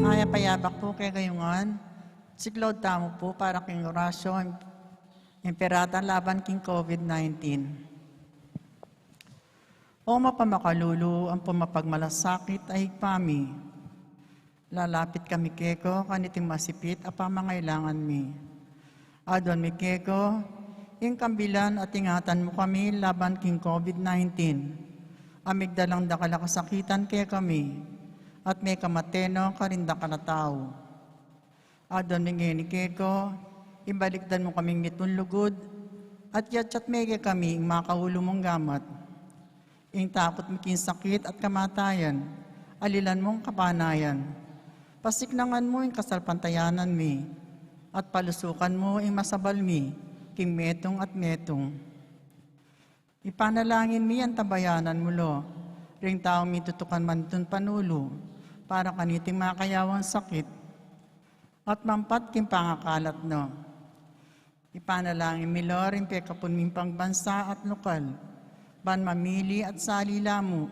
Maya payabak po kay kayungan. Siklaw tamo po para king orasyon. Imperatan laban king COVID-19. O mapamakalulu ang pumapagmalasakit ay higpami. Lalapit kami keko kaniting masipit a pamangailangan mi. Adon mi keko, ing kambilan at ingatan mo kami laban king COVID-19. Amigdalang dakalakasakitan kay kami, at may kamateno karinda ka na tao. Adon mingeni keko, ibalikdan mo kaming mitunlugod, at yatsyat mege kami ing makaulo mong gamat. Ing takot mikin sakit at kamatayan, alilan mong kapanayan. Pasiknangan mo ing kasalpantayanan mi, at palusukan mo ing masabal mi, king metong at metong. Ipanalangin mi ang tabayanan mo lo, ring taong mitutukan man tun panulo, para kaniting makayawang sakit, at mampat king pangakalat no. Ipanalangin mi lo, ring pekapun ming pangbansa at lokal, ban mamili at salila mo.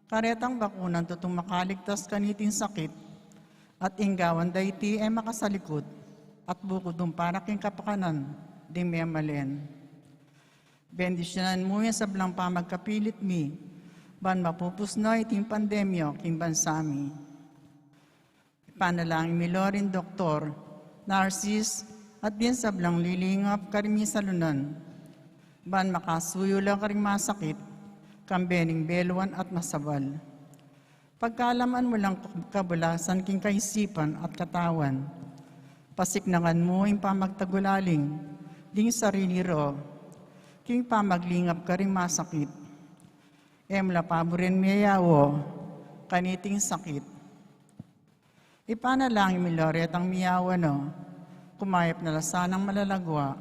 Karetang bakunan tutong makaligtas kaniting sakit, at inggawan dayti ay makasalikod, at bukod para king kapakanan, di may malen. Bendisyonan mo yung sablang pamagkapilit mi, ban mapupusno iting pandemyo king bansami. Ipanalangin mi Lorin Doktor, Narcis, at din sablang lilingap karimi salunan, ban makasuyo lang karing masakit, kambening beluan at masabal. Pagkalaman mo lang kabulasan king kaisipan at katawan, pasiknangan mo yung pamagtagulaling, ding sarili ro, king pamaglingap ka rin masakit. Emla paborin miyawo, kaniting sakit. Ipanalangin mi Loret ang miyawa no, kumayap na lasanang malalagwa.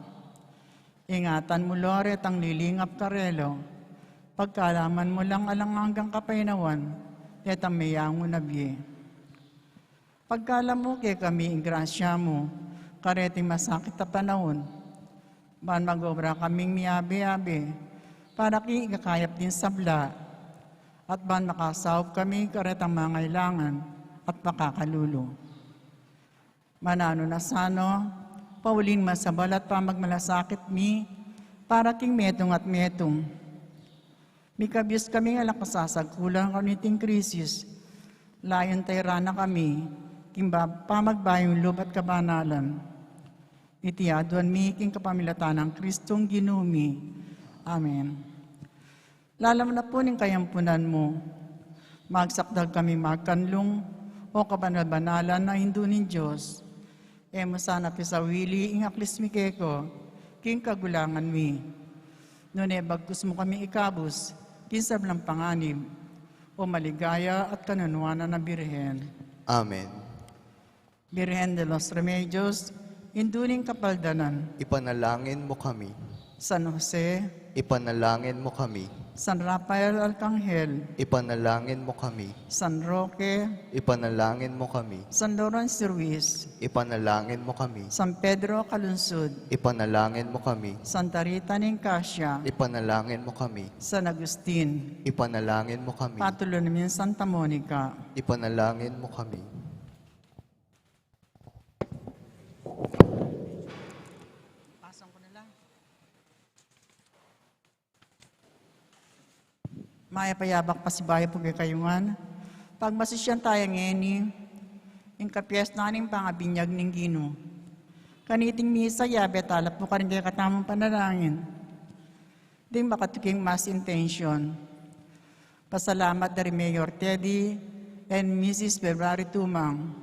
Ingatan mo Loret ang lilingap karelo, pagkalaman mo lang alang hanggang kapainawan, yat ang miyawo nabye. Pagkalam mo kay kami ing grasya mo, kareting masakit na panahon, ban magobra kaming miyabe-abe, para ki ikakayap din sabla, at ban makasawap kami karetang mangailangan at makakalulo. Manano na sano, paulin masabal at pamagmalasakit mi, para king metong at metong. Mikabiyos kami nga lakasasagkulang kaniting krisis, layon tayrana kami, king pamagbayong loob at kabanalan. Itiaduan mi king kapamilatan ng Kristong ginumi. Amen. Lalam na po ning kayampunan mo, magsakdag kami magkanlong o kabanal-banalan na hindunin Diyos. Emo sana pisawili ing aklis mi keko, king kagulangan mi. Nune bagkus mo kami ikabus, kinsablang panganib, o maligaya at kanunuanan na Birhen. Amen. Birhen de los Remedios, induling kapaldanan. Ipanalangin mo kami. San Jose, Ipanalangin mo kami. San Rafael Arcangel, Ipanalangin mo kami. San Roque, Ipanalangin mo kami. San Lawrence Ruiz, Ipanalangin mo kami. San Pedro Calunsud, Ipanalangin mo kami. Santa Rita Nicasia, Ipanalangin mo kami. San Agustin, Ipanalangin mo kami. Patulo namin Santa Monica. Ipanalangin mo kami. Maya payabak pasibaya po kay kayungan. Pag masisyan tayo ngeni, yung kapiyas naning pangabinyag ng Gino. Kaniting misa, yabe talap po karin kaya katamang panalangin. Ding makatiking mass intention. Pasalamat dari Mayor Teddy and Mrs. February Tumang,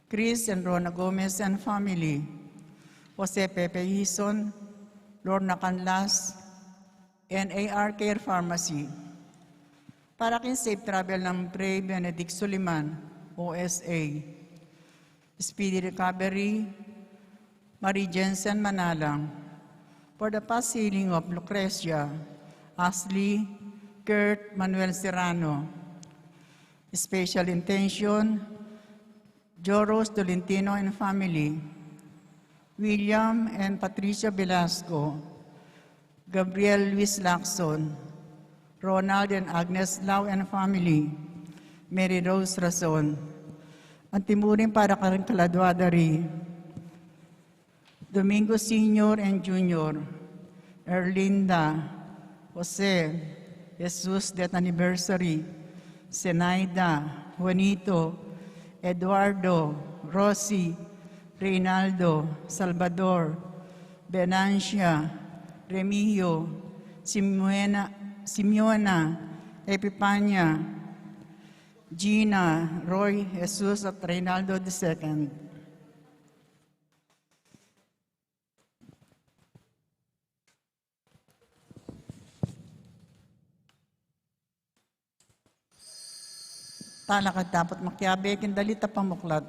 Chris and Rona Gomez and family, Jose Pepe Hison, Lorna Canlas, and AR Care Pharmacy. Para kin safe travel ng Pray Benedict Suliman, OSA. Speedy recovery, Marie Jensen Manalang. For the past healing of Lucrecia, Ashley, Kurt, Manuel Serrano. Special intention, Joros Tolentino and family. William and Patricia Velasco. Gabriel Luis Lacson, Ronald and Agnes Lau and family, Mary Rose Razon, Ang timurin para kang kaladwadari. Domingo Senior and Junior, Erlinda, Jose, Jesus Death Anniversary, Zenaida, Juanito, Eduardo, Rosy, Reynaldo, Salvador, Benancia, Remigio, Simeona, Epipania, Gina, Roy, Jesus at Reynaldo II. Talakad dapat makyabe, kindalita pamuklat.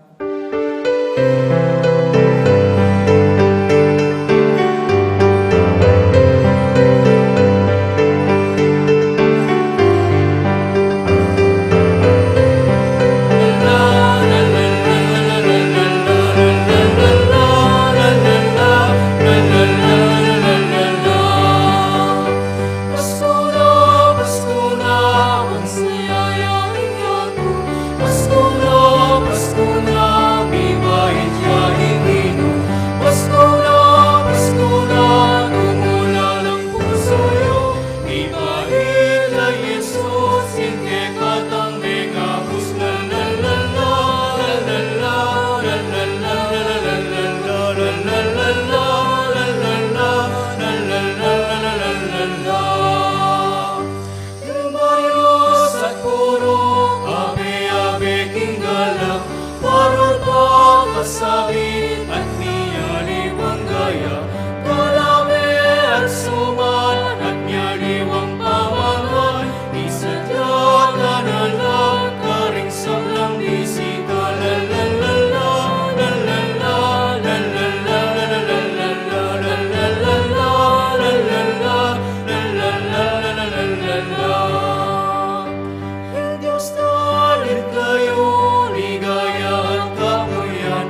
Sabit at niyaliwang gaya, kalame at suman at niyaliwang pamangan, isadya kanalang karing sablang bisita, la la la la, la la la, la la la, la la la la, la la la la, la la la, la la la, la la la. Ang Diyos talid kayo, ligaya at kapuyan,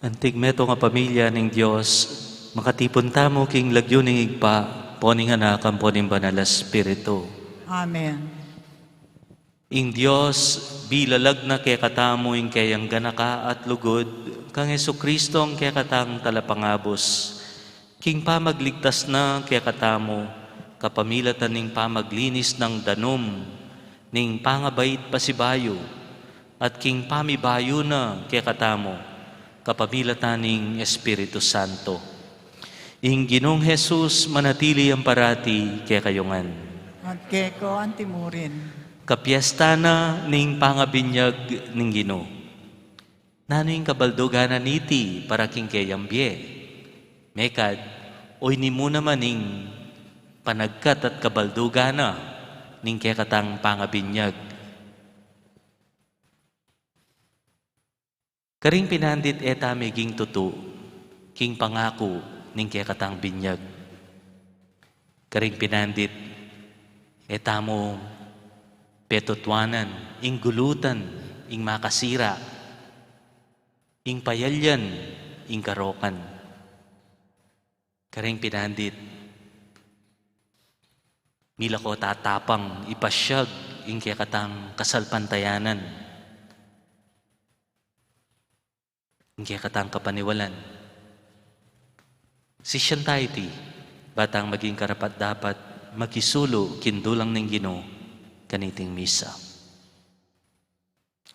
Antigmeto nga pamilya ng Diyos, makatipon tamo king lagyo ning igpa, poning anak ang poning banal na Espiritu. Amen. Ing Diyos, bilalag na kay katamo ing kayang ganaka at lugod, kang Jesucristo ang kay katang talapangabos, king pamagligtas na kay katamo, kapamilatan ning pamaglinis ng danom, ning pangabait pasibayo, at king pamibayo na kay katamo, kapamilatan ning Espiritu Santo. Ing Ginong Jesus manatili ang parati kay kayungan. At keko ang timurin. Kapiesta na ning pangabinyag ning Ginoo. Nano yung kabaldoganan niti para king kayambye. Mekad, oy ni mo naman ning panagkat at kabaldogana ning kekatang pangabinyag. Karing pinandit eta meging tutu, king pangako ning kekatang binyag. Karing pinandit eta mo petotwanan, ing gulutan, ing makasira, ing payalyan, ing karokan. Karing pinandit, mila ko tatapang ipasyag, ing kekatang kasalpantayanan, ing kekatang kapaniwalan. Si Shantayti, batang maging karapat dapat, makisulo, kindulang ng Ginoo, kaniting misa.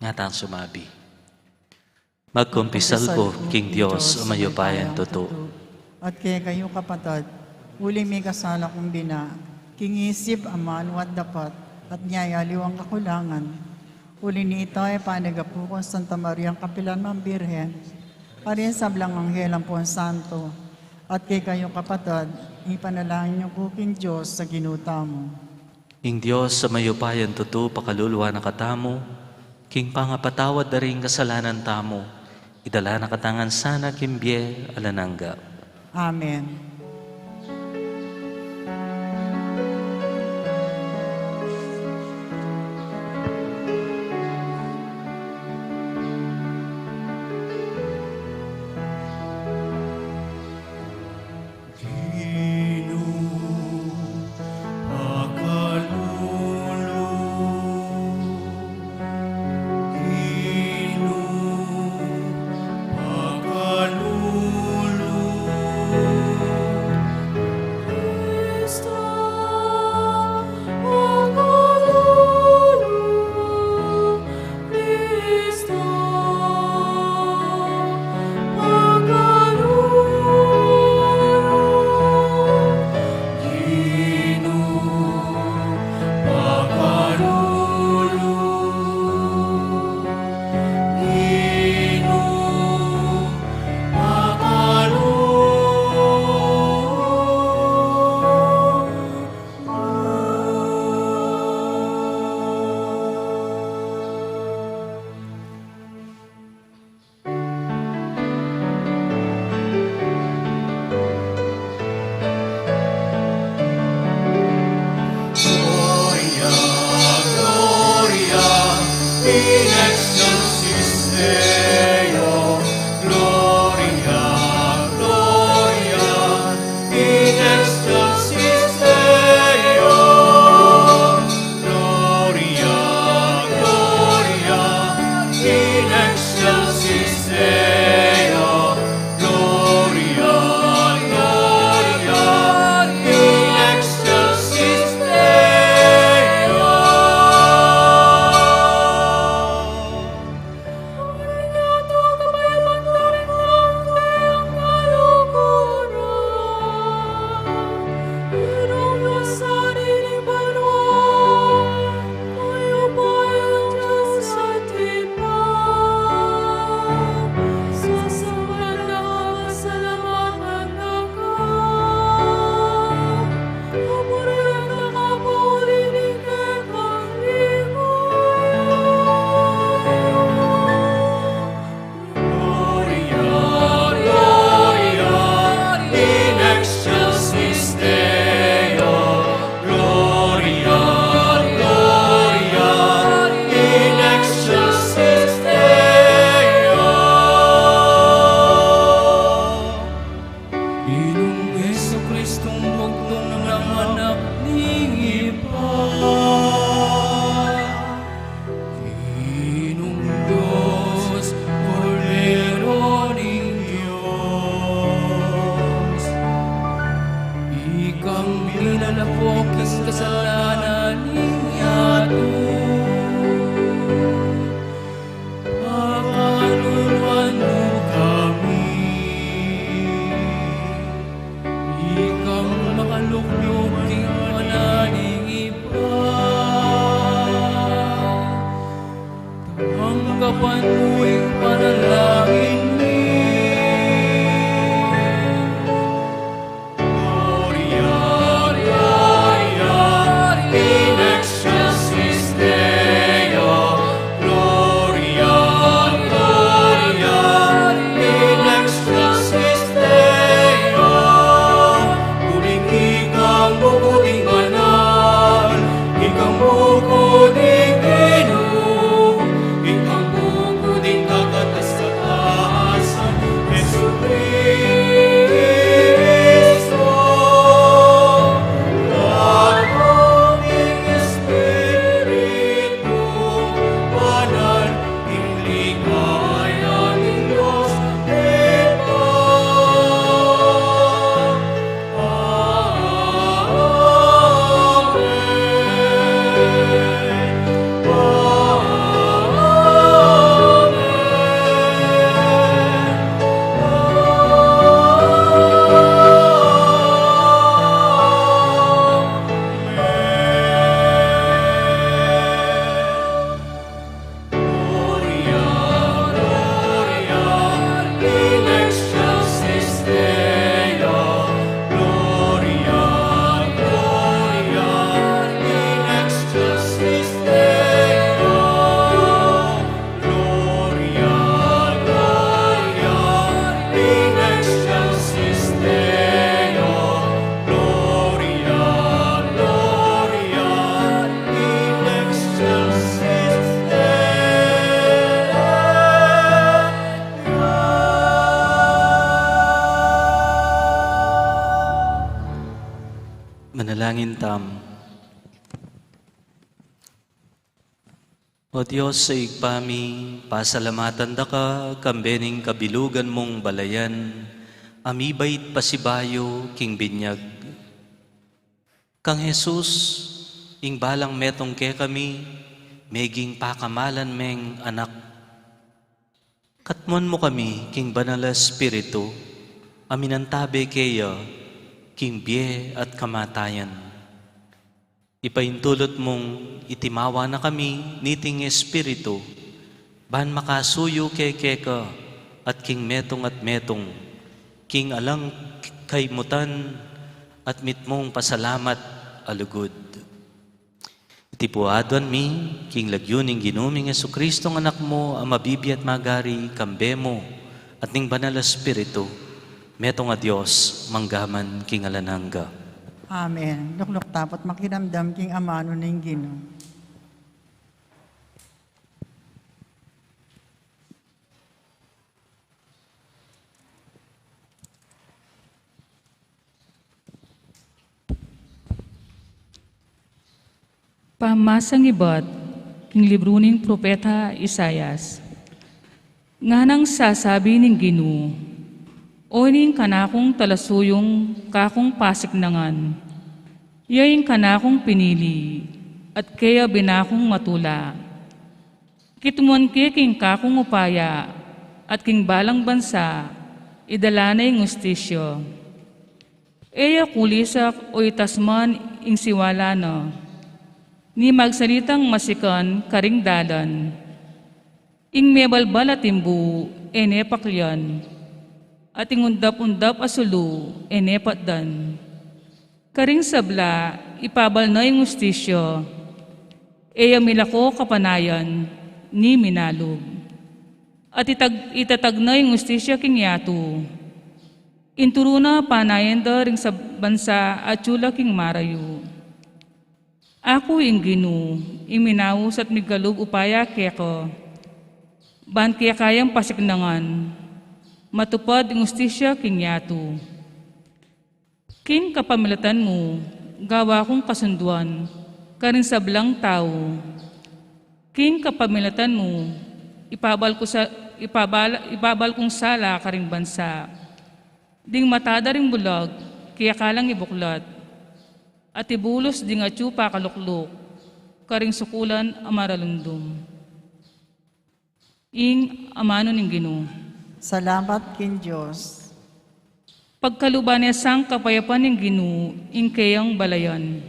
Nga tang sumabi. Magkumpisal ko, King Diyos, umayupayan totoo. At kaya kayo kapatid, uli may kasala kong bina, kingisip aman wat dapat, at niyayaliwang kakulangan. Uli ni ito ay panagapu ko Santa Maria ang Kapilan ng Birhen, parin sa blang anghel ang Puan Santo, at kaya kayo kapatid, ipanalangin niyo po King Diyos sa ginuta mo. Ing Diyos sa mayupayan totoo, pakaluluwa na katamo, king pangapatawad na rin kasalanan tamo, idala na katangan sana kimbye alanangga. Amen. gapan mo'y panalangin mi. Gloria, Gloria, in excelsis Deo. Gloria, Gloria, in excelsis Deo. Huling ikang bukuding banal, ikang bukuding Ginoo, ikang bukuding kakataas-taasan, Jesucristo. At aming Espiritu Banal, inligaya ng Diyos Ema. Gloria, Gloria, in excelsis Deo. Gloria, Gloria, in excelsis Deo. Gloria, Gloria, in excelsis Deo. Gloria, Gloria, in excelsis Deo. Manalangin tam. O Diyos, sa igpami, pasalamatan da ka, kambening kabilugan mong balayan, amibait pasibayo, king binyag. Kang Jesus, ing balang metong ke kami, meging pakamalan meng anak. Katmon mo kami, king banal espiritu, aminantabe keya, king biye at kamatayan. Ipaintulot mong itimawa na kami, niting espiritu, ban makasuyo keka at king metong at metong, king alang kaymutan at mitmong pasalamat alugod. Itipuadwan mi, king lagyuning ginuming Jesucristong anak mo, ang mabibi at magari, kambe mo, at ning banal espiritu, metong a Diyos, manggaman king alanangga. Amen. Lukluk tapot makinamdam king amano ning Ginoo. Pamasang ibat, king libro ning Propeta Isayas. Nga nang sasabi ning Ginoo, o ning kanakong talasuyong kakong pasiknangan, yaing kanakong pinili, at kaya binakong matula. Kitumuan king kakong upaya, at king balang bansa, idalanay ngustisyo. Eya kulisak o itasman ing siwala na, ni magsalitang masikan karing dalan. Ing mebalbal at imbu, pakyan, at ingundap-undap asulu, patdan. Karing sabla, ipabal na yung ustisyo, milako kapanayan, ni minalog. At itatag na yung ustisyo king yato. Inturo na panayan da ring sa bansa at chula king marayo. Ako ing Ginoo, iminawos at migalog upaya keko. Ban kaya kayang pasiknangan, matupad ang ustisya king yato. King kapamilatan mo, gawa kong kasunduan, karin sablang tao. King kapamilatan mo, ibabal kong sala karing bansa. Ding matada ring bulag, kaya kalang ibuklat. At ibulos ding atsupa kaluklok, karing sukulan amaralundum. Ing amano ning Ginoo. Salamat kin Diyos. Pagkaluban niya sang kapayapan ng Ginoo, ing kayang balayan.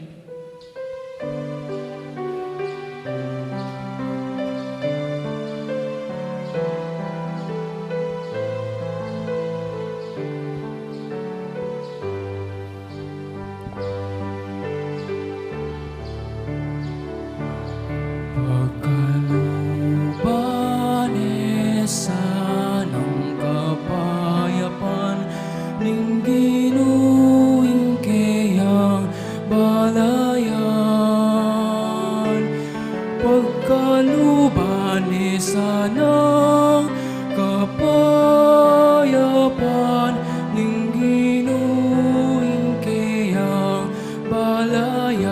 pagkaluban ni sanang kapayapan ning ginuing kayang balayan.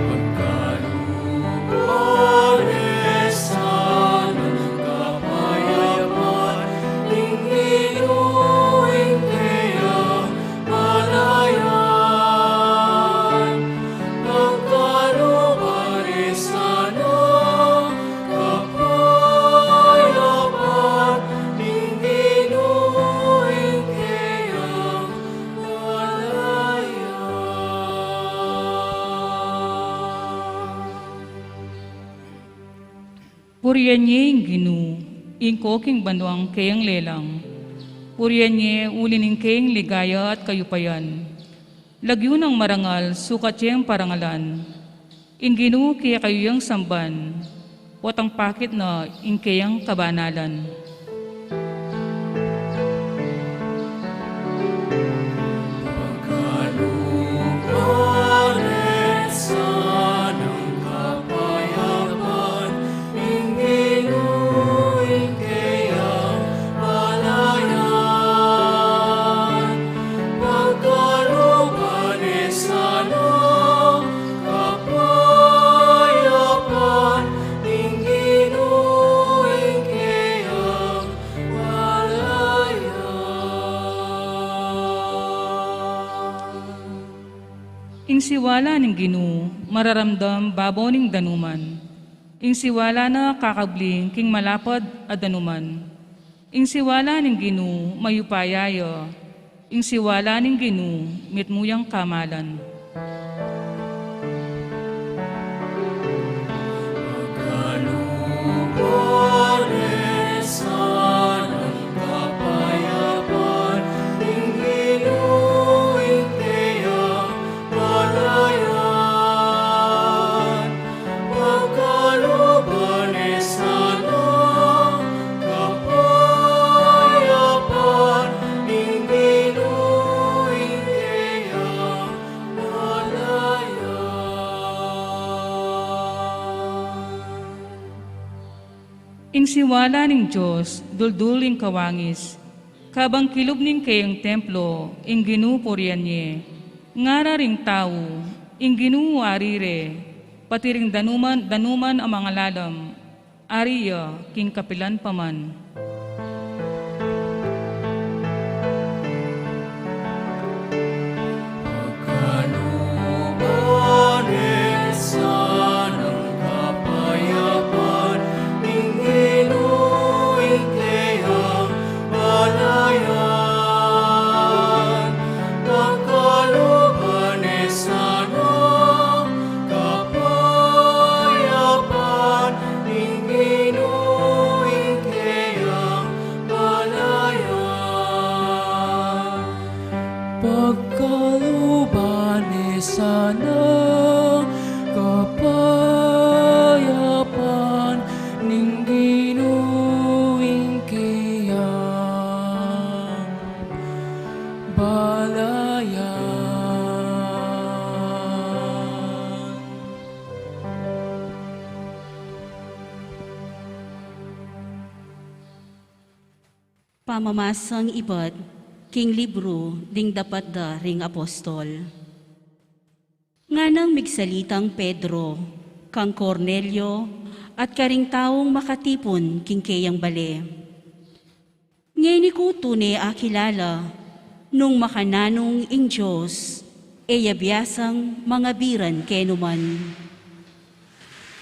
Pagkaluban ni sanang kapayapan ning ginuing kayang balayan. Pagkaluban ni sanang kapayapan ning ginuing kayang balayan. Purian niya yung ginu, ingko king banduang kayang lelang. Purian niya ulinin kayang ligaya at kayupayan. Lagyo ng marangal, sukat niyang parangalan. Inginu kaya kayo yung samban, watang pakit na ingkayang kabanalan. Pagkaluban ni sanang kapayapan ning ginuing kayang balayan. Pagkaluban ni sanang kapayapan ning ginuing kayang balayan. Ingsiwala ng ginu, mararamdam babaw ning danuman. Ingsiwala na kakabling king malapad a danuman. Ingsiwala ng ginu, mayupayaya. Ingsiwala ng ginu, mitmuyang kamalan. Pagkaluban ni sanang kapayapan ning ginuing kayang balayan. Pagkaluban ni sanang kapayapan ning ginuing kayang balayan. Ingsiwala ning Diyos, dulduling kawangis. Kabang kilob ning kayang templo, ing ginupurian niya. Ngara ring tao, ing ginuarire, pati ring danuman ang mga lalam. Ariya, king kapilan paman. Pagkaluban ni sanang kapayapan ning ginuing kayang balayan. Pagkaluban ni sanang kapayapan ning ginuing kayang balayan. Pagkaluban ni sanang kapayapan ning ginuing kayang balayan. Pamamasang ibad, king libro, ding dapat da ring apostol. Nga nang migsalitang Pedro, kang Cornelio, at karing taong makatipon king kayang bale. Ngayon ko tunay akilala, nung makananong ing Diyos, eyabiyasang mga biran kenuman.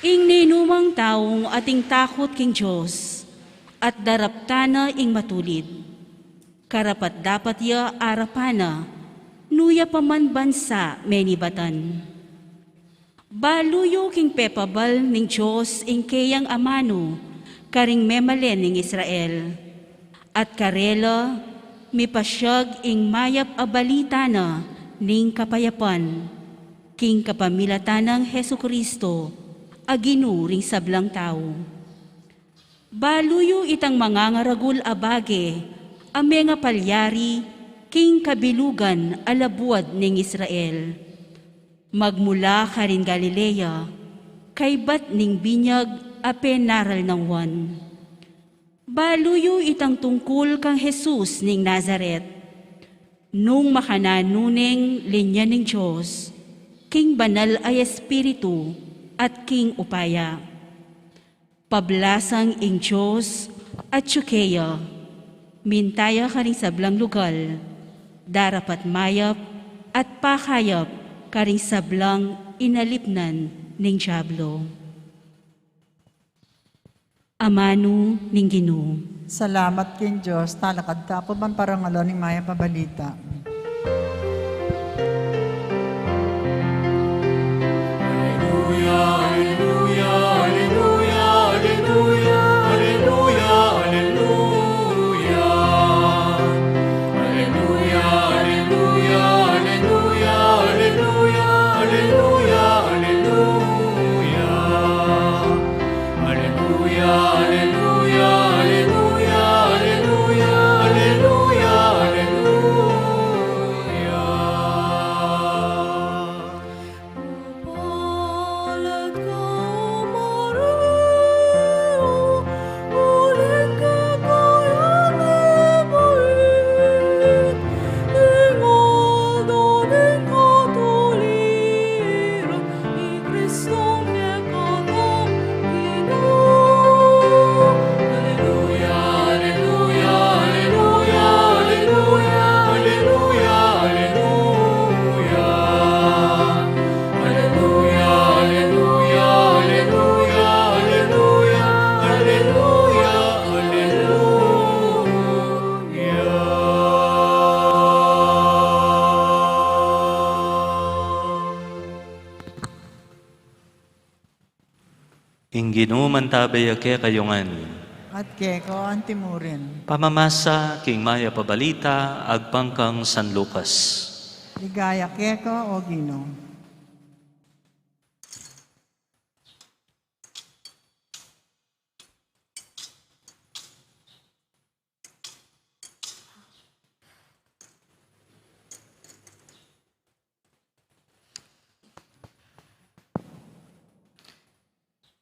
Ing ninumang taong ating takot king Diyos, at daraptana ing matulid. Karapat dapat ya arapana, nuya paman bansa menibatan. Baluyo king pepabal ning Diyos ing kayang amano, karing memalen ning Israel. At karela, mipasyag ing mayap abalita na ning kapayapan, king kapamilatanang Hesukristo, aginu ring sablang tao. Baluyo itang mangangaragul abage, ame nga palyari, king kabilugan alabuad ning Israel. Magmula karin Galilea, kay bat ning binyag apen naral ng wan. Baluyo itang tungkol kang Jesus ning Nazaret. Nung makananuneng linya ning Diyos, king banal ay Espiritu at king upaya. Pablasang ing Diyos at Tsukeya, mintaya ka rin sablang lugal, darapat mayap at pakayap ka rin sablang inalipnan ning Diablo. Amano ning Ginoo. Salamat king Diyos, talakad ka po man parangalon ni Maya Pabalita. Alleluia, alleluia, alleluia, alleluia, alleluia, alleluia. Alleluia, alleluia, alleluia, alleluia, alleluia, alleluia. Alleluia, alleluia, alleluia, alleluia, alleluia, alleluia. Mapalad ka, Maria, uling kakayanan muli, ingod ning katuliran, ni Kristong nekatang Ginoo. Alleluia, alleluia, alleluia, alleluia, alleluia, alleluia. Alleluia, alleluia, alleluia, alleluia, alleluia, alleluia. Ing ginuman tabay ake kayungan. At keko antimurin. Pamamasa king Maya Pabalita, agpangkang San Lucas. Ligaya keko o Gino.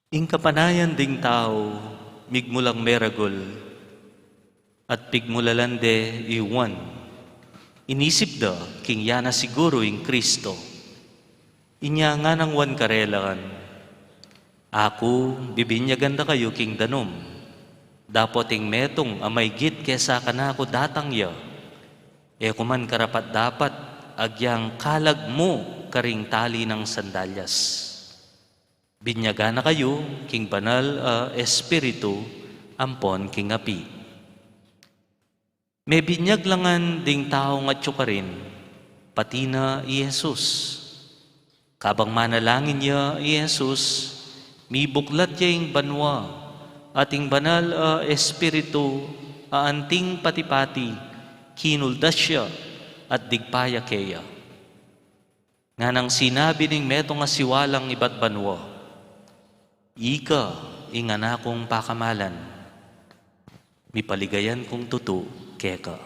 Ing kapanayan ding tao, migmulang meragol, at pigmulalande iwan. Inisip da, king yana siguro ing Kristo. Inya nga nang wan karelan. Ako, bibinyagan da kayo king danom. Dapot ing metong amay git kesa kanako datang ya. E kuman karapat dapat, agyang kalag mo karing tali ng sandalyas. Binyaga na kayo, king banal espiritu, ampon king api. May binyag langan ding tao nga tsukarin, pati na i Jesus. Kabang manalangin niya i Jesus, mi buklat niya ing banwa, ating banal espiritu, aanting pati-pati, kinuldas siya at digpaya keya. Nga nang sinabi ning meto nga siwalang ibat banwa, ika, ingana kong pakamalan, mipaligayan kong tutu, keka.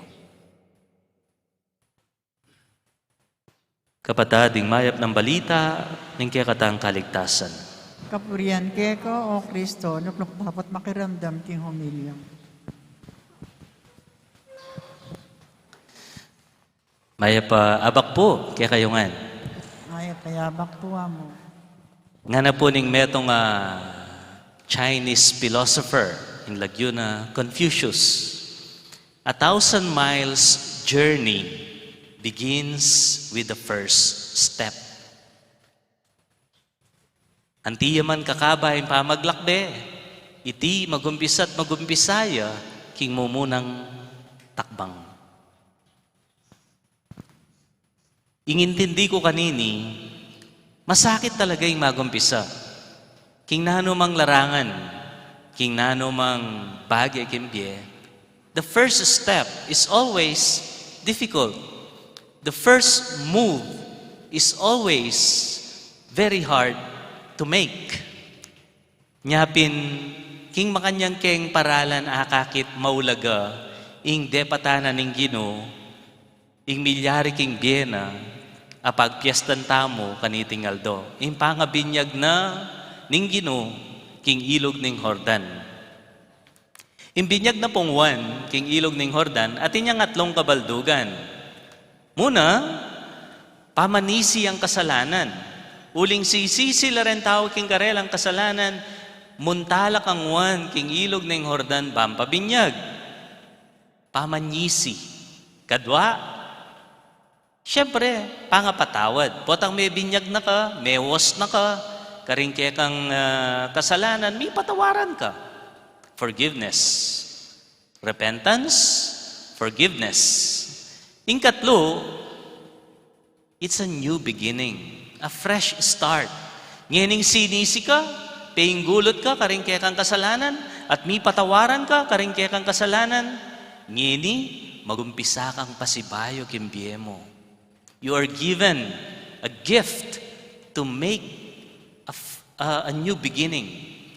Kapatading mayap ng balita, ng kekatang kaligtasan. Kapurian keko o Kristo, nuklok dapat makiramdam king humilya. Mayap abak po, kekayungan. Ay, payabak tuwa mo. Nga na po ning metong Chinese philosopher in Laguna, Confucius. 1,000 miles journey begins with the first step. Antiya man kakabay pamaglakbe, iti magumpisa't magumpisaya, king mumunang takbang. Ingintindi ko kanini, masakit talaga yung magumpisa. King nano mang larangan, king nano mang bagay kimbye, the first step is always difficult. The first move is always very hard to make. Nyapin, king makanyang keng paralan akakit maulaga, ing depatana ning Ginoo, ing milyari king biyena, apag piyestan tamo kaniting aldo. Ing pangabinyag na ning Ginoo king ilog ning Hordan. Imbinyag na pong Juan king ilog ning Hordan at inyang atlong kabaldugan. Muna, pamanisi ang kasalanan. Uling sisisi la ren tao king karel ang kasalanan, muntalak ang Juan king ilog ning Hordan pampabinyag. Pamanyisi. Kadwa, siyempre, pangapatawad. Potang may binyag na ka, may was na ka, karing kaya kang kasalanan, may patawaran ka. Forgiveness. Repentance, forgiveness. Ikatlo, it's a new beginning, a fresh start. Ngayon sinisi ka, painggulot ka, karing kaya kang kasalanan, at may patawaran ka, karing kaya kang kasalanan, ngini, magumpisa kang pasibayo kimbiye mo. You are given a gift to make a new beginning,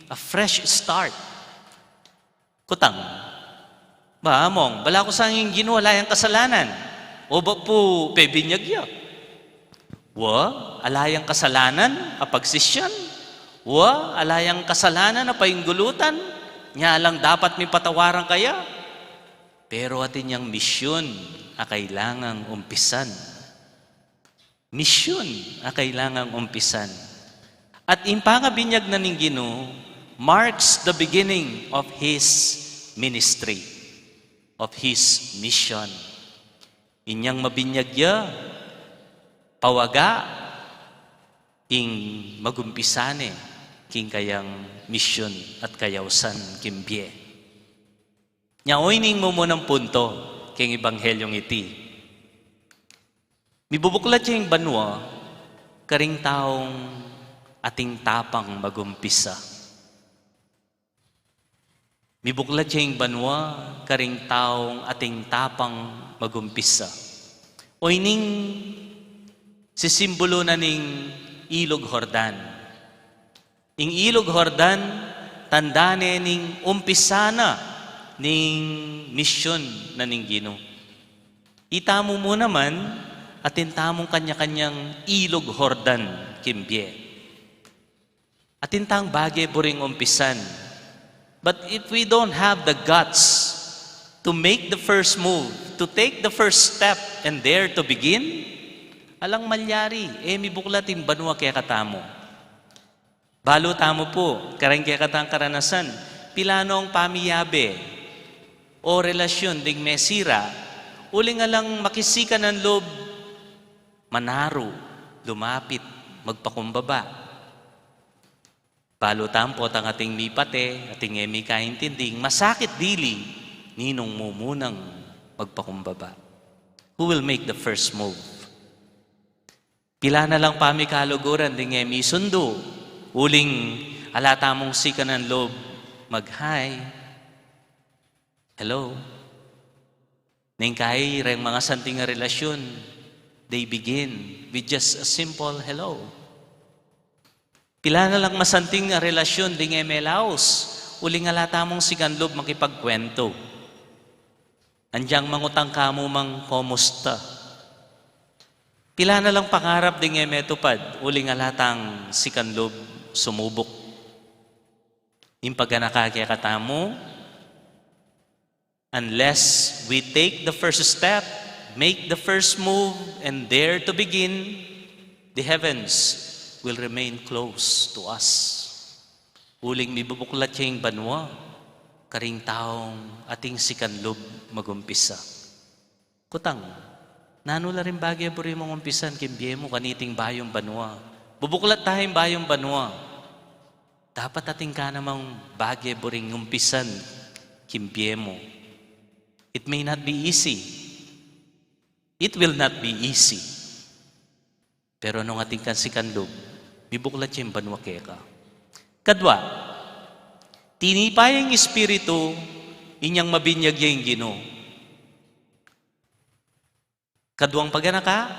a fresh start. Kutang, ba among, bala ko sa nging ginuwala yung kasalanan. O ba po pebinyagya? Wa, alayang kasalanan, apagsisyan. Wa, alayang kasalanan, apainggulutan. Nya lang dapat may patawaran kaya. Pero atin yung misyon a kailangang umpisan. Misyon a kailangang umpisan. At impangabinyag na ning Ginoo marks the beginning of His ministry, of His mission. Inyang mabinyagya, pawaga, ing magumpisane, king kayang misyon at kayawsan kimbye. Nyaoy ning mo ng punto, king ibanghelyong iti. Mibubuklat yung banwa, karing taong ating tapang magumpisa. Mibuklat yung banwa, karing taong ating tapang magumpisa. O ining sisimbolo na ning ilog Hordan. Ing ilog Hordan, tandane ning umpisa na ning misyon na ning Ginoo. Itamo mo naman atin tamong kanya-kanyang ilog Hordan kimbye. Atin tang bagay buring umpisan. But if we don't have the guts to make the first move, to take the first step and dare to begin, alang malyari, mibuklatin banwa kaya katamo. Balo tamo po, karang kaya katang karanasan, pilanong pamiyabe o relasyon ding mesira, uling alang makisikan ng loob, manaro, lumapit, magpakumbaba. Balo tampo ang ating mipate, ating emi kaintinding, masakit dili, ninong mo munang magpakumbaba. Who will make the first move? Pila na lang pamikaluguran, ding emi sundo, uling alata mong sika ng loob, mag-hi, hello. Ningkay ring mga santing nga relasyon, they begin with just a simple hello. Pila na lang masanting nga relasyon ding emelaos, uling alata mong sikanlob makipagkwento. Andyang mangutang kamo mang komusta. Pila na lang pangarap ding emetupad, uling alatang sikanlob sumubok. Impagganakakya katamo, unless we take the first step, make the first move, and dare to begin, the heavens will remain close to us. Uling mibubuklat yung banwa, karing taong ating sikanlob magumpisa. Kutang, nanula rin bagay po rin mong umpisan, kimbiye mo kaniting bayong banwa. Bubuklat tayong bayong banwa. Dapat ating ka namang bagay po rin umpisan, kimbiye mo. It may not be easy. It will not be easy. Pero nung ating kansikanlob, bibuklat yung banwa keka. Kadwa, tinipay ang Espiritu, inyang mabinyag yung Ginoo. Kadwang paganaka,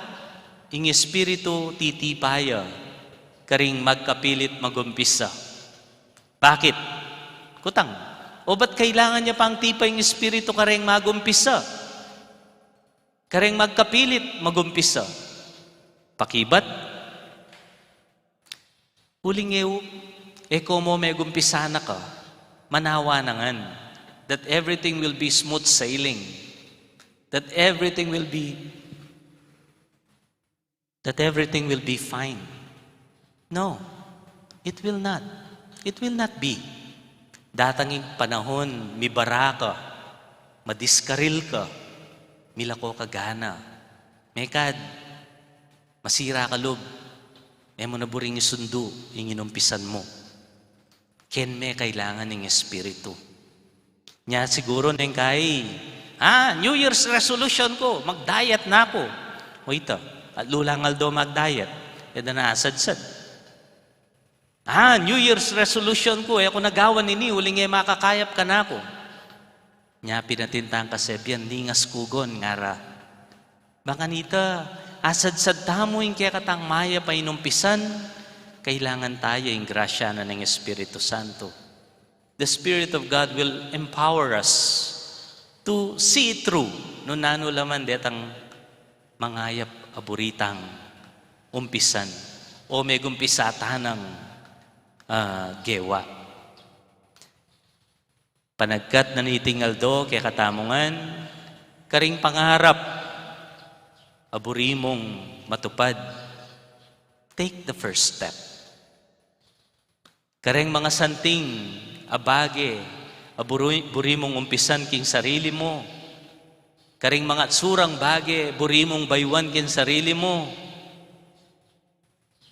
ing Espiritu titipaya, karing magkapilit magumpisa. Bakit? Kutang, o ba't kailangan niya pang tipay ng Espiritu karing magumpisa? Karing magkapilit magumpisa. Pakibat? Uling ew, Eko mo may gumpisana ka, manawa nangan, that everything will be smooth sailing, that everything will be fine. No, it will not. It will not be. Datanging panahon, mibara ka, madiskaril ka, milako ka gana, mekad, masira ka loob, mo na buring isundo, yung inumpisan mo. Ken may kailangan ng Espiritu. Nya siguro neng kay, New Year's resolution ko, mag-diet na ako. Wait at lulangal do mag-diet, na naasadsad. New Year's resolution ko, ako nagawan nini, uling makakayap ka na ako. Nya pinatintang kasebyan, ningas kugon, ngara. Baka nita, asad-sad tamo yung kaya katang maya pa inumpisan, kailangan tayo yung grasya na ng Espiritu Santo. The Spirit of God will empower us to see it through. No nano laman detang mangayap aburitang umpisan o may gumpisata ng gewa. Panagkat na nitingal do kaya katamungan, karing pangarap aburimong matupad, take the first step. Kareng mga santing, abage, burimong umpisan king sarili mo. Karing mga surang bage, burimong baywan king sarili mo.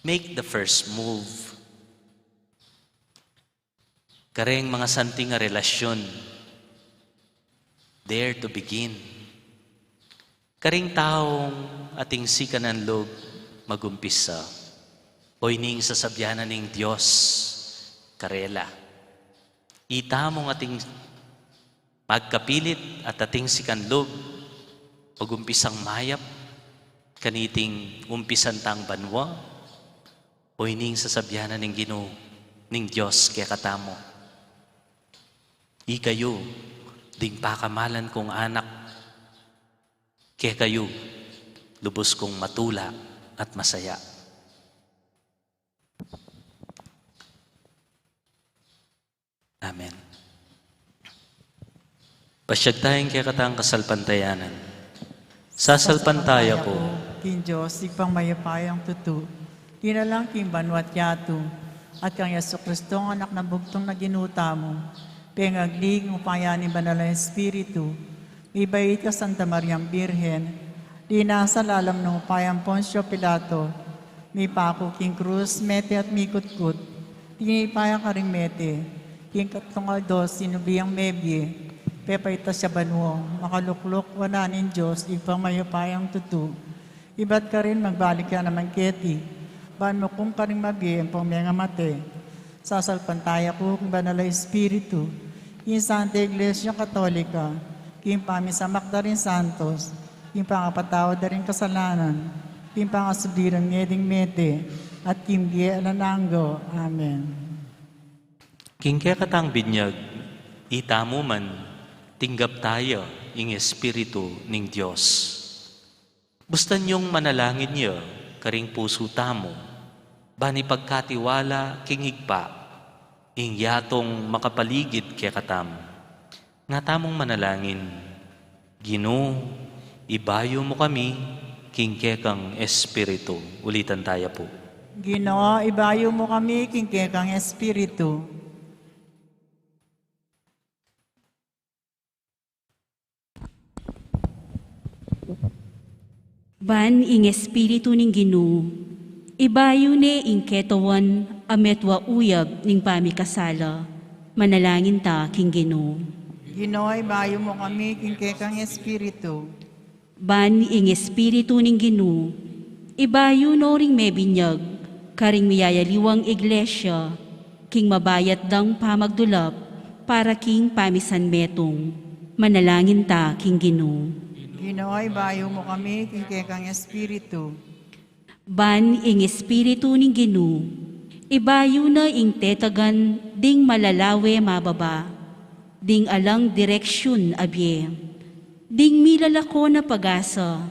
Make the first move. Kareng mga santing nga relasyon, dare to begin. Karing taong ating sikanan loob magumpisa, o ining sasabyanan ng Diyos, karela. Itamong ating magkapilit at ating sikanlob, pag-umpisang mayap, kaniting umpisan tang banwa, o ining sasabyanan ng Ginoo, ng Diyos kaya katamo. Ikayo, ding pakamalan kong anak, kaya kayo, lubos kong matula at masaya. Amen. Pasyag tayong kaya katang kasalpantayanan. Sasalpantaya ko, King Diyos, ipang mayapayang tutu, tinalang king banwat yato, at kang Yesu Kristo ang anak na bugtong na ginuta mo, pengaglig upaya ni Banal na Espiritu, ibait ka Santa Mariang Birhen, di nasa lalam ng upayang Poncio Pilato, mi pako king krus, mete at mikutkut, tinipaya ka rin mete, king katungal dos, sinubiyang mebye, pepaita siya banwo, makaluklok wananin Diyos, ipang mayapayang tutu, iba't ka rin magbalik ka naman keti, ban mo kung ka rin mabye, ang pangmenga mate, sasalpantaya ko kung Banal na Espiritu, king Santa Iglesia Katolika, king pamisamak da rin Santos, king pangapatawad da rin kasalanan, king pangasudiran ngeding mete, at king die alananggo. Amen. king kaya katang binyag, itamo man, tinggap tayo yung Espiritu ng Diyos. Busta niyong manalangin niyo, karing puso tamo, bani pagkatiwala king igpa, ing yatong makapaligid kaya katamo. Nga tamong manalangin, Ginoo, ibayo mo kami, king kekang Espiritu. Ulitan tayo po. Ginoo, ibayo mo kami, king kekang Espiritu. Ban ing Espiritu ning Ginoo, ibayo ne ing ketawan ametwa uyab ning pamikasala, manalangin ta king Ginoo. Ginoo, ibayo mo kami, king kekang Espiritu. Ban ing Espiritu ning Ginoo, ibayo no ring mebinyag, karing miyayaliwang iglesia, king mabayat dang pamagdulap, para king pamisan metong, manalangin ta king Ginoo. Ginoo, ibayo mo kami, king kekang Espiritu. Ban ing Espiritu ning Ginoo, ibayo na ing tetagan ding malalawe mababa, ding alang direksyon abye, ding milalako na pag-asa,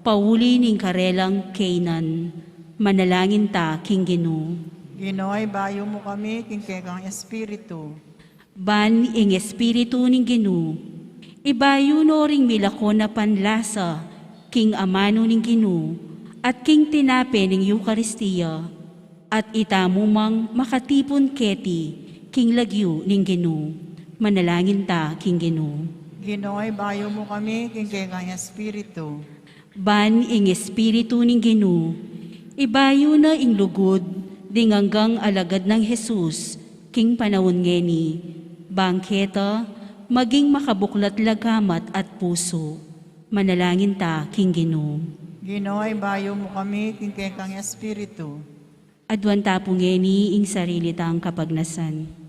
pauli ning karelang Canaan, manalangin ta king Ginoo. Ginoy, bayo mo kami, kingkekang Espiritu. Ban ing Espiritu ning Ginu, ibayo no ring milako na panlasa, king amano ning Ginu, at king tinape ning Eukaristiya, at itamo mang makatipon keti, king lagyo ning Ginu. Manalangin ta, king Ginu. Ginoy, bayo mo kami, kingkekang Espiritu. Ban ing Espiritu ning Ginu, ibayo na ing lugod, dinganggang alagad ng Jesus, king panahon ngeni, bangketa, maging makabuklat lagamat at puso. Manalangin ta, king Ginu. Ginoy, bayo mo kami, kingkekang Espiritu. Adwan tapo ngeni ing sarili tang kapagnasan.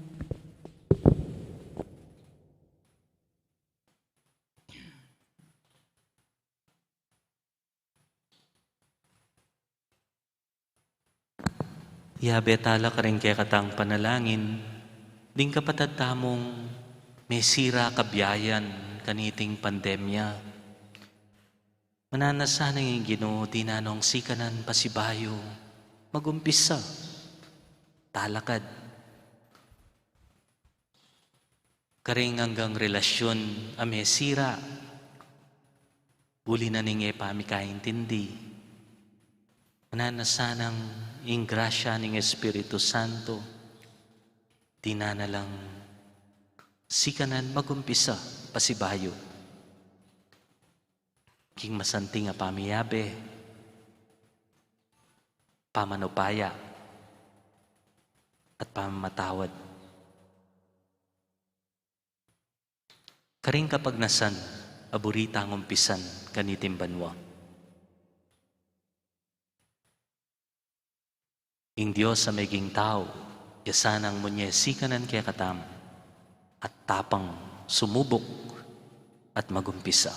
Yabetala ka rin kaya katang panalangin, ding kapatad tamong may sira kabiyayan kaniting pandemya. Mananasanang yung Ginoo, di nanong sikanan pasibayo, magumpisa, talakad. Karing hanggang relasyon ame sira, uli na ning pamikaintindi. Mananasanang ing grasya ning Espiritu Santo, di na lang sikanan magumpisa pasibayo. King masanting nga pamiyabe, pamanupaya, at pamamatawad. Karing kapag nasan, aburita ang umpisan kanitim banwa. Ing Diyos sa maging tao, yasanang munyesikanan kaya katam, at tapang sumubok at magumpisa.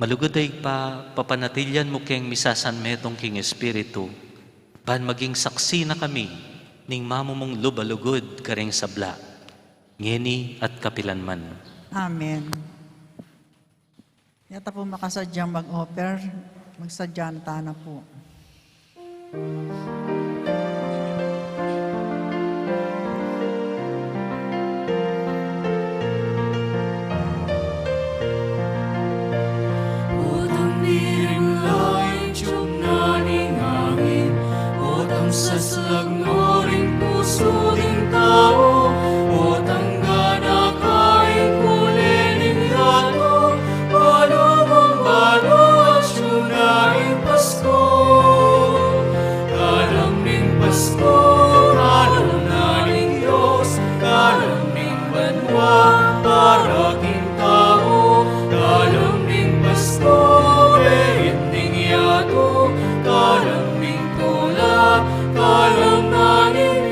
Malugod ay papanatilyan mo keng misasan metong king Espiritu, ban maging saksi na kami, ning mamumong lubalugod karing sabla, ngeni at kapilanman. Amen. Yata po makasadyang mag-offer, magsadya na po. Utang niring lain, tiyog na ning angin, utang saslag no ring puso ding tao, utang gana kain kuli ning yato, balo mong balo at syunaing Pasko. Kalam ning Pasko, kalam na ning Diyos, kalam ning banwa, para king tao, kalam ning Pasko, behit ning yato, kalam ning tula, kalam na ning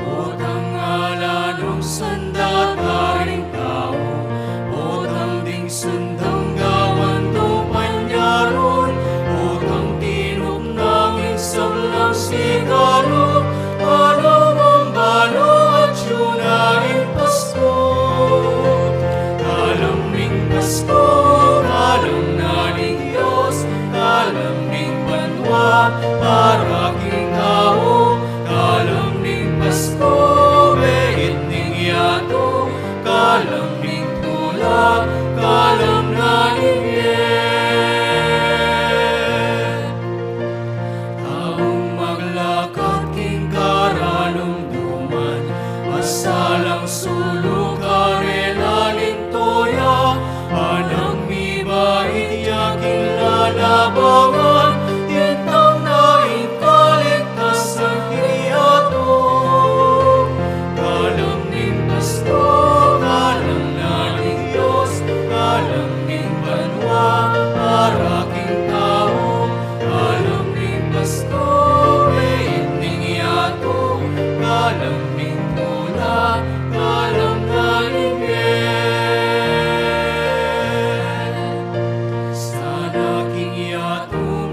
utang alanong sanda taring tao, utang ding sundang gawan do panyaron, utang tinok nanging sablang sigaro, balo mong balo at syunaing Pasko. Kalam ning Pasko, kalam na ning Diyos, kalam ning banwa, para king tao, kalam ning Pasko, behit ning yato, kalam ning tula, kalam na ning taong maglakad king karalumduman, masalang sulok arelaling toya, anang mibait yaking lalabangan, tintang naing kaligtasan kiyato. Kalam ning Pasko, kalam na ning Diyos, kalam ning banwa, para king tao, kalam ning Pasko, behit ning yato, kalam ning tula, kalam na ning sana king yato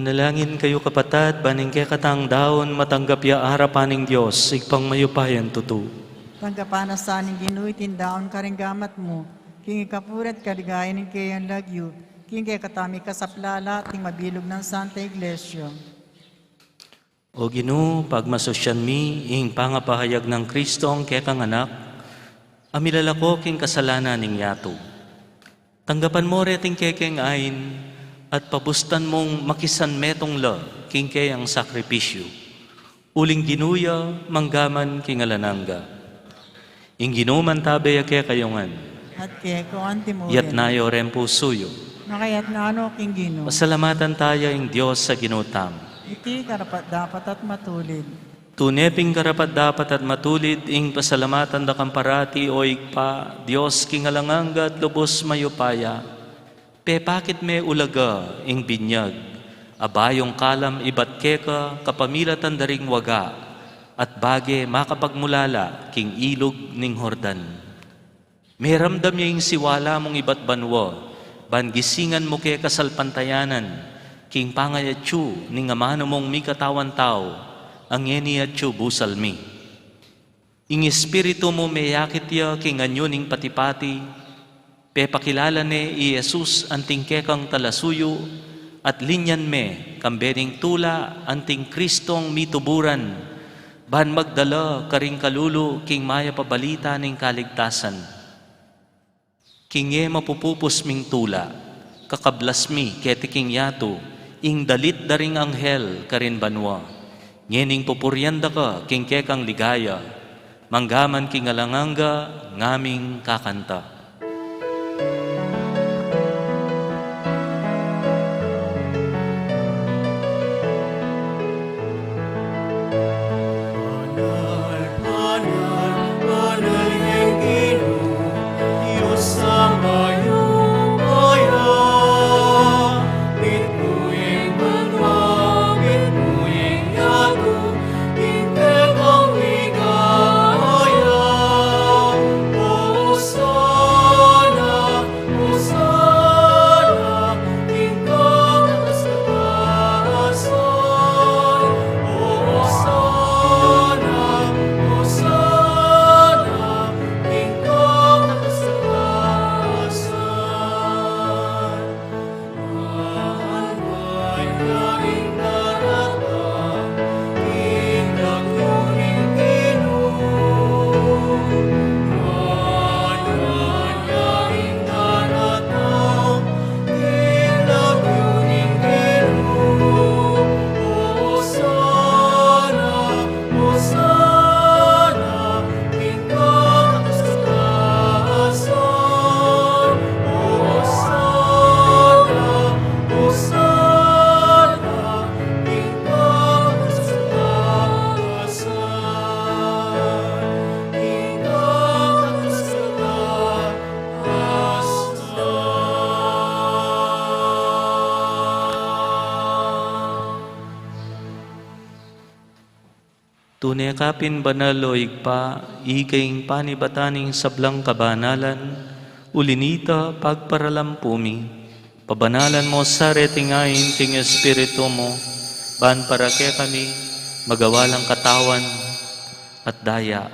Manalangin kayo kapatad, baning kay katang daon matanggap ya harapaning Diyos, igpang mayupayan tutu. Tanggapan na sa aning ginuy, tindaon ka rin gamat mo. King ikapurat kaligayan ng kayang lagyo. King kay katami kasaplala, ting mabilog ng Santa Iglesia. O Ginoo, pagmasosyan mi, ing pangapahayag ng Kristo ang kekang anak, amilala ko king kasalanan ning yato. Tanggapan mo reting kekeng ain, at pabustan mong makisan metong la, king kay ang sakripisyo. Uling ginuya, manggaman king alananga. Ing ginuman tabe kaya kayongan, At kay ko antimuhin. yat nayo rempo suyo. Nakayat na ano, King Gino. Pasalamatan tayo ing Diyos sa ginutam. Iti karapat dapat at matulid. Tuneping karapat dapat at matulid, ing pasalamatan da kamparati o igpa, Diyos king alanganga at lubos mayupaya. Pe bakit may ulaga ing binyag, abayong kalam ibat keka kapamilatan daring waga, at bage makapagmulala king ilog ning Hordan. May ramdam niya ing siwala mong ibat banwa, ban gisingan mo kay kasalpantayanan, king pangayatsu ning amano mong mi katawan tao, ang yeniyatsu busalmi. Ing espiritu mo may yakit ya king anyo ning patipati, pe pakilala ne i Jesus anting kekang talasuyo, at linyan me kambering tula anting Kristong mituburan, ban magdala karing kalulu king maya pabalita ning kaligtasan. Kinge mapupupos ming tula, kakablas mi ketiking yato, ing dalit daring anghel karin banwa. Ngening pupuryanda ka king kekang ligaya, manggaman king alanganga ngaming kakanta. Tunay kapin banal o igpa, ikaing panibataning sablang kabanalan, ulinita pagparalampumi, pabanalan mo sa retingain ting espiritu mo, ban para kay kami, magawalang katawan at daya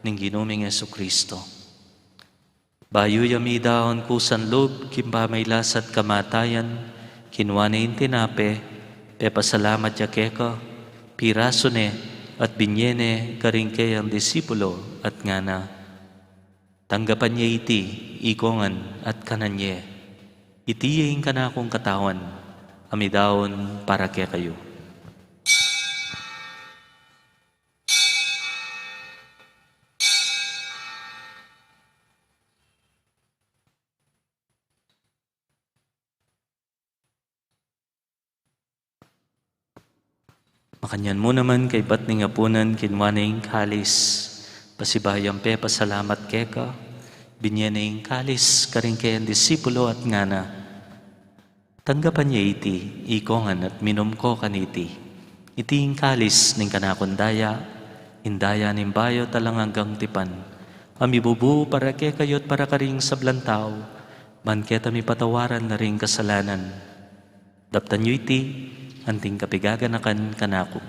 ng ginuming Jesucristo. Bayo yami daon kusan loob, kimpa may lasat kamatayan, kinwanin tinape, pepasalamat ya keka, piraso ne, at binyene karing kayang disipulo at ngana. Tanggapan niya iti, ikongan at kananye. Itiyain ka na akong katawan, amidaon para kaya kayo. Makanyan mo naman kay bat ning apunan kinwaning kalis. Pasibayang pe pasalamat keka. Binyaning kalis karing kayang disipulo at ngana. Tanggapan niya iti, ikongan at minom ko kaniti. Iting kalis ning kanakundaya, indaya ning bayo talang hanggang tipan. Amibubu para ke kayot para karing sablantaw, man keta mi patawaran na ring kasalanan. Daptan niyo iti, anting kapigaganakan kanako.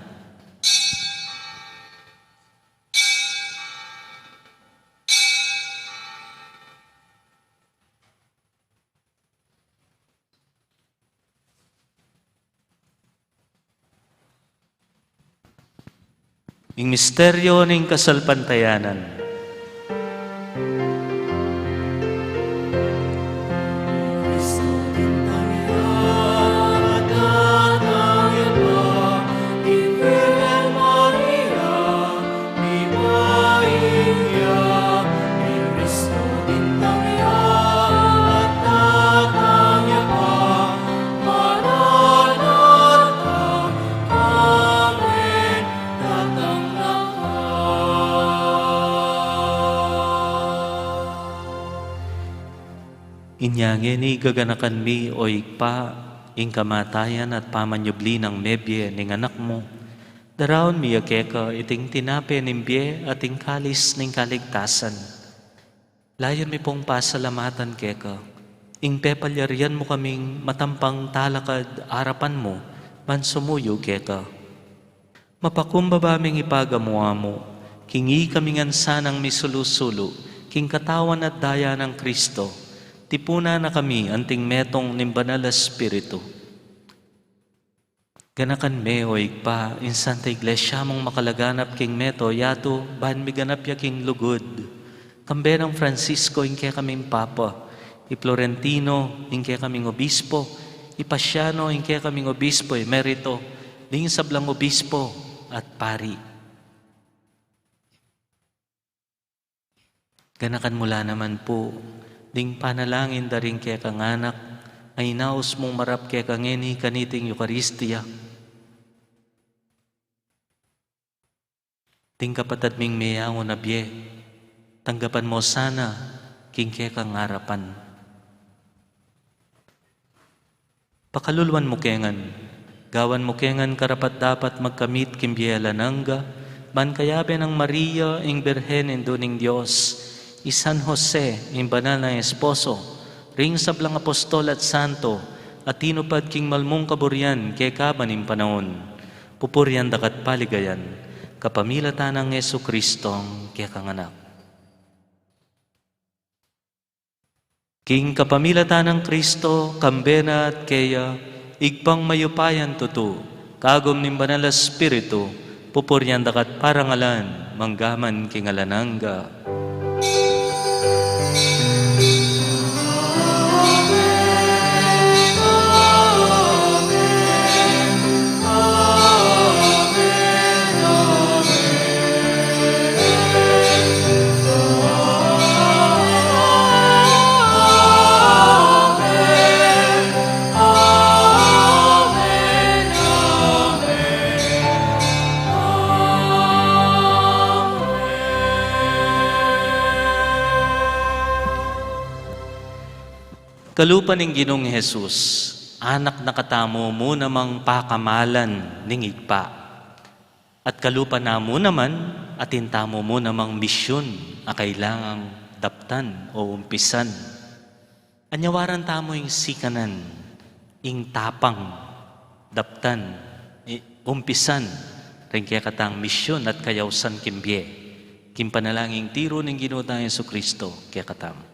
Ing misteryo ning kasalpantayanan. Inyangin ni gaganakan mi o ikpa, ing kamatayan at pamanyubli ng mebye ning anak mo. Daraon mi akeka iting tinape nimbye at ing kalis ning kaligtasan. Layon mi pong pasalamatan keka, ing pepalyarian mo kaming matampang talakad arapan mo, man sumuyo keka. Mapakumbaba ming ipagamuha mo, kingi kaming ansanang misulusulo, king katawan at daya ng Kristo. Tipuna na kami anting metong nimbanal Espiritu. Ganakan me o ikpa, in Santa Iglesia mong makalaganap king meto, yato, bahan miganap ya king lugod. Kamberang Francisco, inke kaming Papa. I Florentino, inke kaming Obispo. I Pasiano, inke kaming Obispo, Emerito. Ding sablang Obispo at Pari. Ganakan mula naman po, ding panalangin daring kaya kang anak, ay naos mong marap kaya kang ngeni kaniting Eucharistia. Ding kapatad ming mayango na biye, tanggapan mo sana, king kaya kang harapan. Pakaluluan mo kengan, gawan mo kengan karapat dapat magkamit kimbiyalananga, man kayabe ng Maria, ing Berhen, induning Diyos, San Jose, ing banal na esposo, ring sablang apostol at santo, at tinupad king malmong kaburian, kay kabanim panahon, pupurian dakat paligayan, kapamilatan ng Yesu Kristong kaya kanganak. King kapamilatan ng Kristo, kambena at kaya, igpang mayupayan tutu, kagom ning banal Espiritu, pupurian dakat parangalan, manggaman king alananga. Kalupan ng Ginoong Jesus, anak na katamo mo namang pakamalan ning igpa. At kalupan na mo naman, atintamo mo namang misyon a kailangang daptan o umpisan. Anyawaran tamo yung sikanan, ing tapang, daptan, umpisan, rin kaya katang misyon at kayawsan kimbye. Kimpanalangin tiro ng Ginoo tayong Jesucristo, kaya katamo.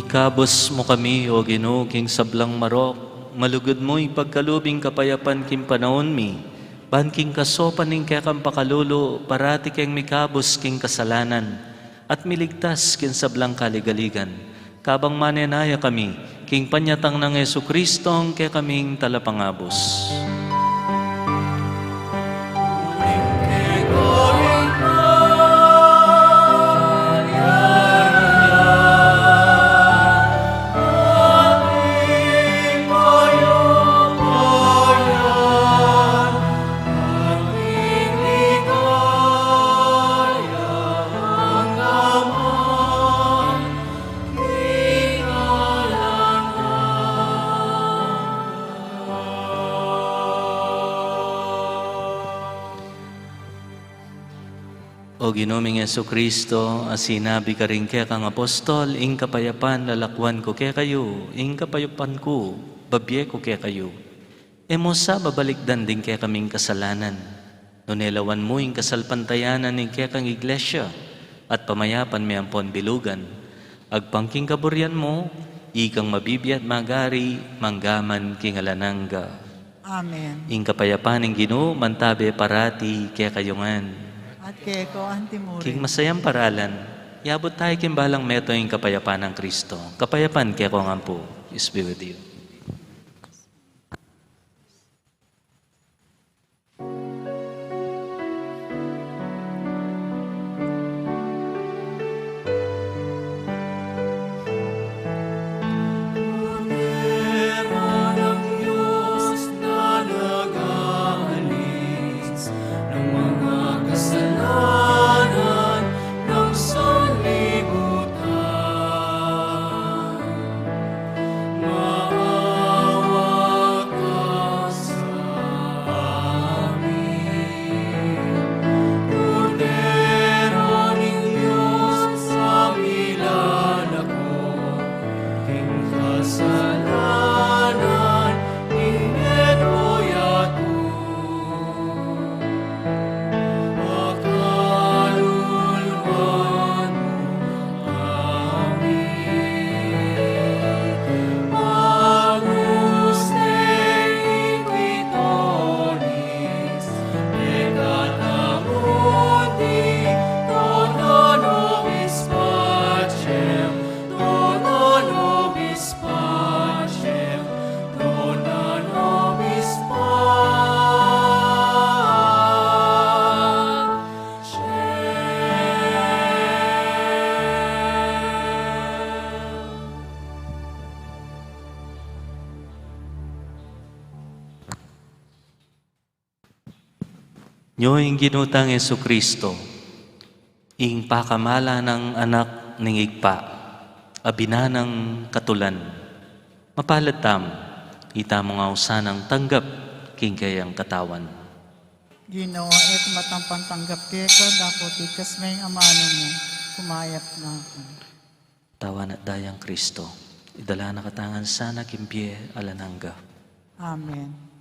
Ikabos mo kami, o Ginoo, king sablang marok, malugod mo ipagkalubing kapayapan king panahon mi, ban king kasopan ning kaya kang pakalulo, parati keng mikabos king kasalanan, at miligtas king sablang kaligaligan. Kabang manenaya kami, king panyatang ng Yesu Kristong kaya kaming talapangabos. O Ginoming Yesu Kristo, sinabi ka rin kaya kang apostol, ing kapayapan lalakwan ko kaya kayo, ing kapayapan ko, babye ko kaya kayo. Emo sa babalikdan din kaya kaming kasalanan, nunelawan mo ing kasalpantayanan ing kaya kang iglesia, at pamayapan may ampon bilugan. Agpangking kaburyan mo, ikang mabibiyat magari, manggaman king alananga. Amen. Ing kapayapan ing Ginoo, mantabe parati kaya kayongan. At kay ko antimuri. King masayang paralan, iabot tayo kimbalang meto yung kapayapan ng Kristo. Kapayapan kaya ko nga po, is be with you. Nyo ing ginutang Yesu Kristo, ing pakamala ng anak ng igpa, abinanang katulan, mapalatam, ita mo nga usanang tanggap, king kayang katawan. Ginoo, et matampang tanggap kay ko, dapat ikas may amano mo, kumayap na ako. Tawan at dayang Kristo, idala na katangan sana kimpye alanangga. Amen.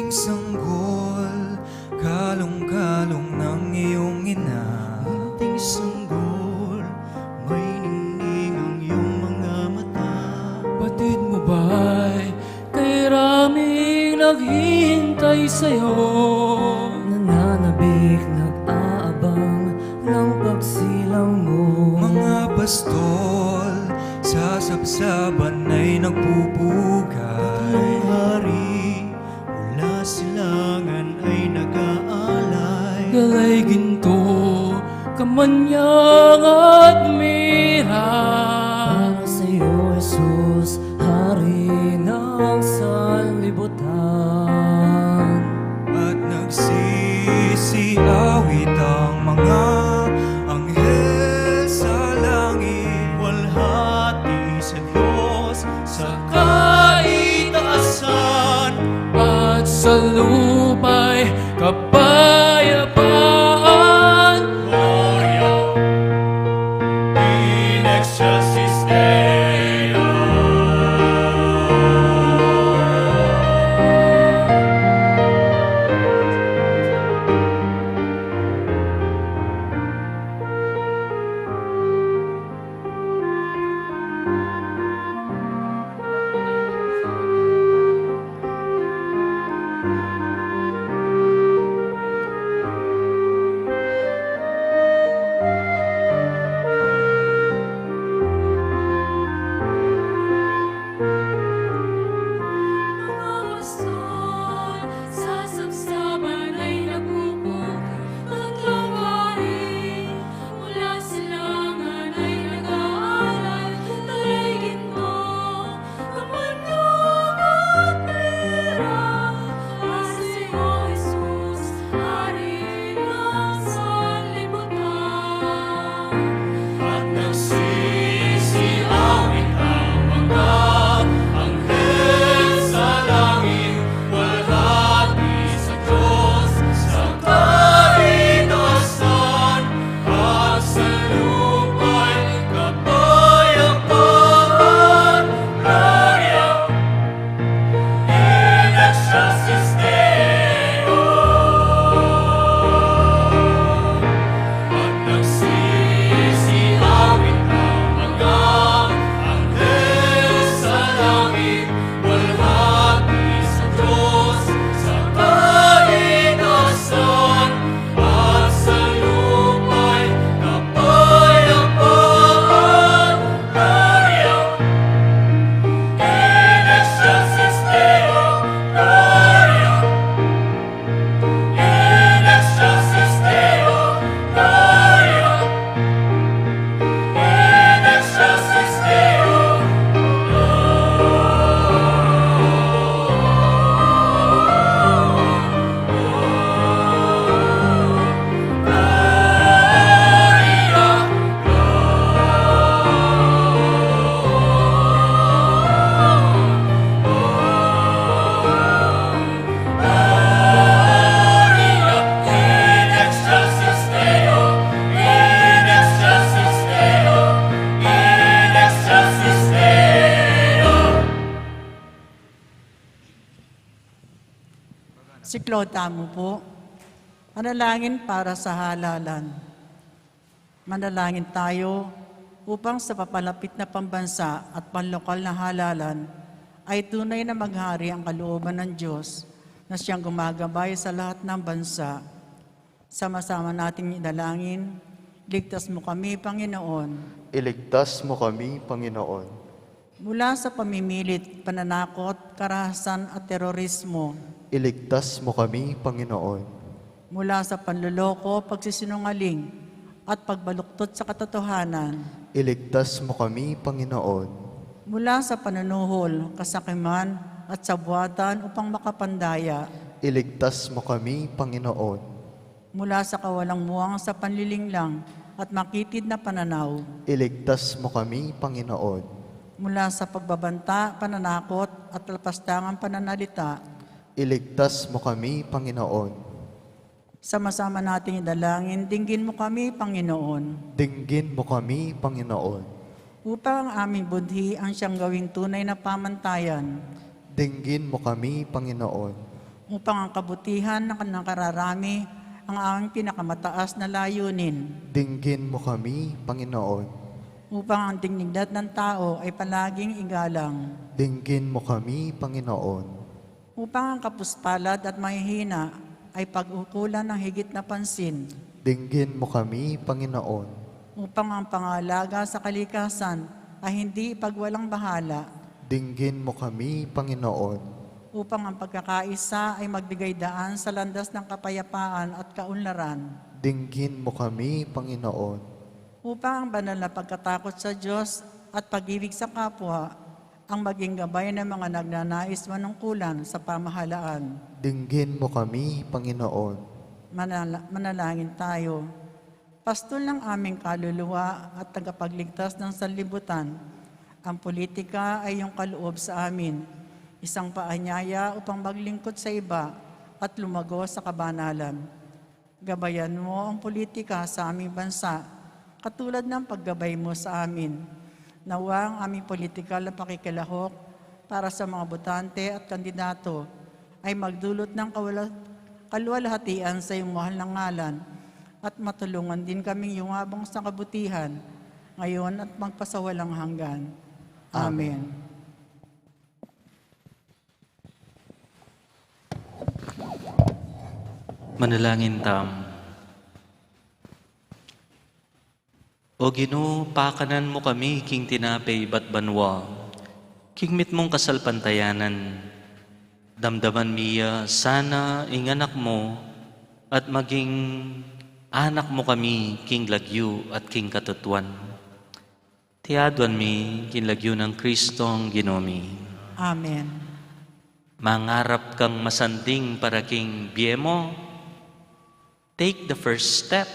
Munting sanggol, kalong-kalong ng iyong ina. Munting sanggol, may ningning ang iyong mga mata. Batid mo ba'y kay raming naghihintay sa'yo? Nananabik, nag-aabang ng pagsilang mo. Mga pastol sa sabsaban ay nagpupugay. Tatlong hari mula silangan ay nag-aalay. Galay ginto, kamanyang at mira. Para sa'yo, Jesus, Hari ng sanlibutan. At nagsisiawit ang mga anghel sa langit. Walhati sa Diyos sa kaitaasan. At sa lupa'y kapayapaan. Gloria in excelsis Deo. Mga pastol sa sabsaban ay nagpupugay. Tatlong hari mula silangan ay nag-aalay. Talay ginto, kamanyong at pera. Para sa'yo, Jesus, Hari ng sanlibutan. At nagsisiawit ang mga anghel sa langit. Walhati sa Diyos sa kaitaasan. At sa lupa'y kapayapaan. Gloria in excelsis Deo. At nagsisiawit ang mga anghel sa langit. Walhati sa Diyos sa kaitaasan. At sa lupa'y kapayapaan. Gloria in excelsis Deo. Gloria in excelsis Deo. Gloria in excelsis Deo. In excelsis Deo, in excelsis Deo, in excelsis Deo. Si Claude Amo po, manalangin para sa halalan. Manalangin tayo upang sa papalapit na pambansa at panlokal na halalan ay tunay na maghari ang kalooban ng Diyos na siyang gumagabay sa lahat ng bansa. Sama-sama nating idalangin, ligtas mo kami, Panginoon, Iligtas mo kami, Panginoon, mula sa pamimilit, pananakot, karahasan at terorismo, iligtas mo kami, Panginoon, mula sa panluloko, pagsisinungaling, at pagbaluktot sa katotohanan, iligtas mo kami, Panginoon, mula sa panunuhol, kasakiman, at sabuatan upang makapandaya, iligtas mo kami, Panginoon, mula sa kawalang muwang sa panlilinglang at makitid na pananaw, iligtas mo kami, Panginoon, mula sa pagbabanta, pananakot, at lapastangang pananalita, iligtas mo kami, Panginoon, sama-sama nating idalangin, dinggin mo kami, Panginoon, dinggin mo kami, Panginoon, upang ang aming budhi ang siyang gawing tunay na pamantayan, dinggin mo kami, Panginoon, upang ang kabutihan ng nakararami ang aming pinakamataas na layunin, Dinggin mo kami, Panginoon. upang ang dignidad ng tao ay palaging igalang, Dinggin mo kami, Panginoon. upang ang kapuspalad at mahihina ay pag-ukulan ng higit na pansin, Dinggin mo kami, Panginoon. upang ang pangalaga sa kalikasan ay hindi ipagwalang bahala, Dinggin mo kami, Panginoon. upang ang pagkakaisa ay magbigay daan sa landas ng kapayapaan at kaunlaran, Dinggin mo kami, Panginoon. upang ang banal na pagkatakot sa Diyos at pag-ibig sa kapwa ang maging gabay ng mga nagnanais manungkulan sa pamahalaan. Dinggin mo kami, Panginoon. Manalangin tayo. Pastol ng aming kaluluwa at tagapagligtas ng sanlibutan, ang politika ay iyong kaloob sa amin, isang paanyaya upang maglingkod sa iba at lumago sa kabanalan. Gabayan mo ang politika sa aming bansa, katulad ng paggabay mo sa amin. Nawa ang aming politikal na pakikilahok para sa mga botante at kandidato ay magdulot ng kaluwalhatian sa iyong mahal na ngalan at matulungan din kaming yumabong sa kabutihan ngayon at magpasawalang hanggan. Amen. Manalangin tam. O Ginoo, pakanan mo kami, king tinapay ba't banwa, king mit mong kasalpantayanan, damdaman miya, sana inganak mo, at maging anak mo kami, king lagyo at king katutuan. Tiyaduan mi, king lagyo ng Kristong Ginomi. Amen. Mangarap kang masanding para king biyemo, take the first step.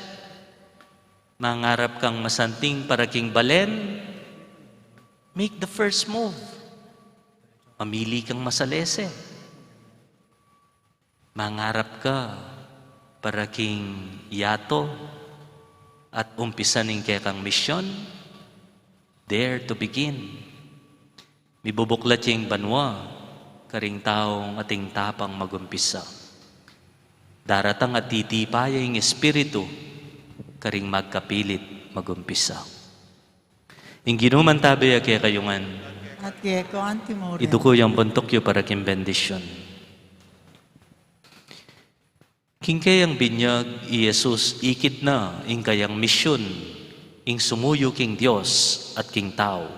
Mangarap kang masanting para king balen, make the first move. Mamili kang masalese. Mangarap ka para king yato at umpisan ng kang misyon, dare to begin. Mibubuklat yung banwa, karing taong ating tapang magumpisa. Daratang at titipaya yung espiritu, karing magkapilit magumpisa. Ing ginuman tabi kaya kayungan, At kaya ko ang timurin. ito ko yung puntok para king bendisyon. King kayang binyag, i Jesus, ikit na, ing kayang misyon, ing sumuyo king Diyos at king tao.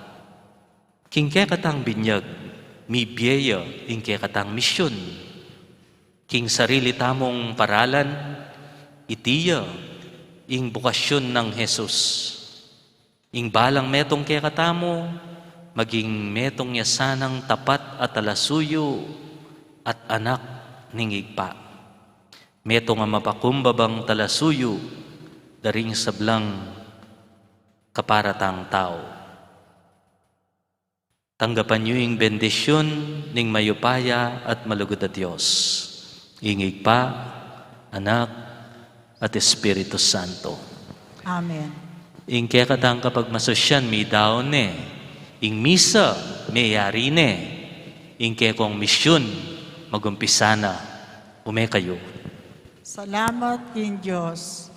King kaya katang binyag, mi biyeya, ing kaya katang misyon. King sarili tamong paralan, itiya, ing bukasyon ng Jesus. Ing balang metong kaya katamo, maging metong yasanang tapat at alasuyo at anak ning igpa. Meto nga mapakumbabang talasuyo, daring sablang kaparatang tao. Tanggapan niyo yung bendisyon ning mayupaya at malugod na Diyos. Ingig pa, anak, at Espiritu Santo. Amen. Ing kaya katang kapag masosyan, may daon ing misa, may yari ing kaya kong misyon, magumpisa na, kayo. Salamat, King Diyos.